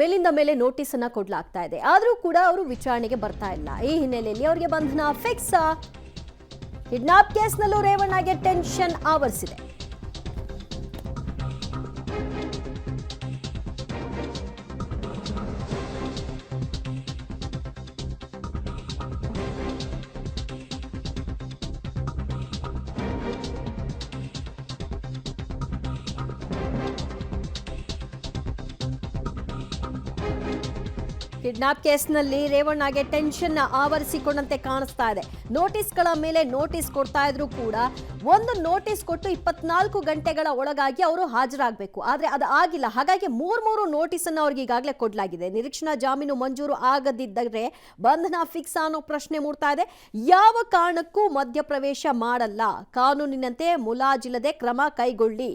ಮೇಲಿಂದ ಮೇಲೆ ನೋಟಿಸ್ ಅನ್ನ ಕೊಡ್ಲಾಗ್ತಾ ಇದೆ. ಆದರೂ ಕೂಡ ಅವರು ವಿಚಾರಣೆಗೆ ಬರ್ತಾ ಇಲ್ಲ. ಈ ಹಿನ್ನೆಲೆಯಲ್ಲಿ ಅವರಿಗೆ ಬಂಧನ ಫಿಕ್ಸ್. ಕಿಡ್ನಾಪ್ ಕೇಸ್ನಲ್ಲೂ ರೇವಣ್ಣಗೆ ಟೆನ್ಷನ್ ಆವರಿಸಿದೆ. ಕಿಡ್ನಾಪ್ ಕೇಸ್ನಲ್ಲಿ ರೇವಣ್ಣಗೆ ಟೆನ್ಷನ್ ಆವರಿಸಿಕೊಂಡಂತೆ ಕಾಣಿಸ್ತಾ ಇದೆ. ನೋಟಿಸ್ಗಳ ಮೇಲೆ ನೋಟಿಸ್ ಕೊಡ್ತಾ ಇದ್ರು ಕೂಡ ಒಂದು ನೋಟಿಸ್ ಕೊಟ್ಟು 24 ಗಂಟೆಗಳ ಒಳಗಾಗಿ ಅವರು ಹಾಜರಾಗಬೇಕು. ಆದರೆ ಅದು ಆಗಿಲ್ಲ. ಹಾಗಾಗಿ ಮೂರು ನೋಟಿಸ್ ಅನ್ನು ಅವ್ರಿಗೆ ಈಗಾಗಲೇ ಕೊಡಲಾಗಿದೆ. ನಿರೀಕ್ಷಣಾ ಜಾಮೀನು ಮಂಜೂರು ಆಗದಿದ್ದರೆ ಬಂಧನ ಫಿಕ್ಸ್ ಅನ್ನೋ ಪ್ರಶ್ನೆ ಮೂಡ್ತಾ ಇದೆ. ಯಾವ ಕಾರಣಕ್ಕೂ ಮಧ್ಯಪ್ರವೇಶ ಮಾಡಲ್ಲ, ಕಾನೂನಿನಂತೆ ಮುಲಾಜಿಲ್ಲದೆ ಕ್ರಮ ಕೈಗೊಳ್ಳಿ,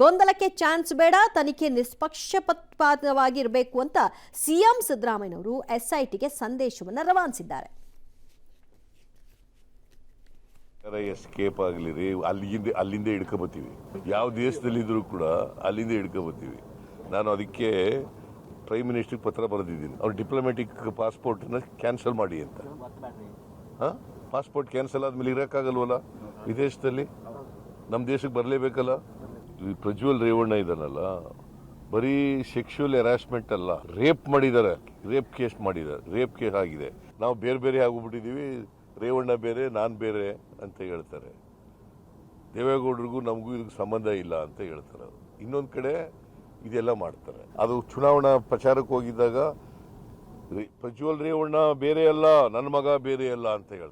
ಗೊಂದಲಕ್ಕೆ ಚಾನ್ಸ್ ಬೇಡ, ತನಿಖೆ ನಿಷ್ಪಕ್ಷಪಾತವಾಗಿರಬೇಕು ಅಂತ ಸಿಎಂ ಸಿದ್ದರಾಮಯ್ಯ ಅವರು ಎಸ್ಐಟಿಗೆ ಸಂದೇಶವನ್ನು ರವಾನಿಸಿದ್ದಾರೆ. ಎಸ್ಕೇಪ್ ಆಗಲಿ ರೀ, ಅಲ್ಲಿಂದ ಹಿಡ್ಕೊಬತ್ತೀವಿ. ಯಾವ ದೇಶದಲ್ಲಿದ್ದರೂ ಕೂಡ ಅಲ್ಲಿಂದ ಹಿಡ್ಕೊಬತ್ತೀವಿ. ನಾನು ಅದಕ್ಕೆ ಪ್ರೈಮ್ ಮಿನಿಸ್ಟರ್ಗೆ ಪತ್ರ ಬರೆದಿದ್ದೀನಿ. ಅವ್ರು ಡಿಪ್ಲೊಮ್ಯಾಟಿಕ್ ಪಾಸ್ಪೋರ್ಟ್ನ ಕ್ಯಾನ್ಸಲ್ ಮಾಡಿ ಅಂತ. ಪಾಸ್ಪೋರ್ಟ್ ಕ್ಯಾನ್ಸಲ್ ಆದ್ಮೇಲೆ ಇರೋಕ್ಕಾಗಲ್ವಲ್ಲ ವಿದೇಶದಲ್ಲಿ, ನಮ್ಮ ದೇಶಕ್ಕೆ ಬರಲೇಬೇಕಲ್ಲ. ಈ ಪ್ರಜ್ವಲ್ ರೇವಣ್ಣ ಇದ್ದಾನಲ್ಲ, ಬರೀ ಸೆಕ್ಷುವಲ್ ಹ್ಯಾರಾಸ್ಮೆಂಟ್ ಅಲ್ಲ, ರೇಪ್ ಮಾಡಿದ್ದಾರೆ, ರೇಪ್ ಕೇಸ್ ಮಾಡಿದ್ದಾರೆ, ರೇಪ್ ಕೇಸ್ ಆಗಿದೆ. ನಾವು ಬೇರೆ ಬೇರೆ ಆಗೋಗ್ಬಿಟ್ಟಿದ್ದೀವಿ, ರೇವಣ್ಣ ಬೇರೆ ನಾನು ಬೇರೆ ಅಂತ ಹೇಳ್ತಾರೆ. ದೇವೇಗೌಡರಿಗೂ ನಮಗೂ ಇದಕ್ಕೆ ಸಂಬಂಧ ಇಲ್ಲ ಅಂತ ಹೇಳ್ತಾರೆ. ಇನ್ನೊಂದು ಕಡೆ ಇದೆಲ್ಲ ಮಾಡ್ತಾರೆ. ಅದು ಚುನಾವಣಾ ಪ್ರಚಾರಕ್ಕೆ ಹೋಗಿದ್ದಾಗ ಪ್ರಜ್ವಲ್ ರೇವಣ್ಣ ಬೇರೆ ಅಲ್ಲ, ನನ್ನ ಮಗ ಬೇರೆ ಅಲ್ಲ ಅಂತ ಹೇಳ್ತಾರೆ.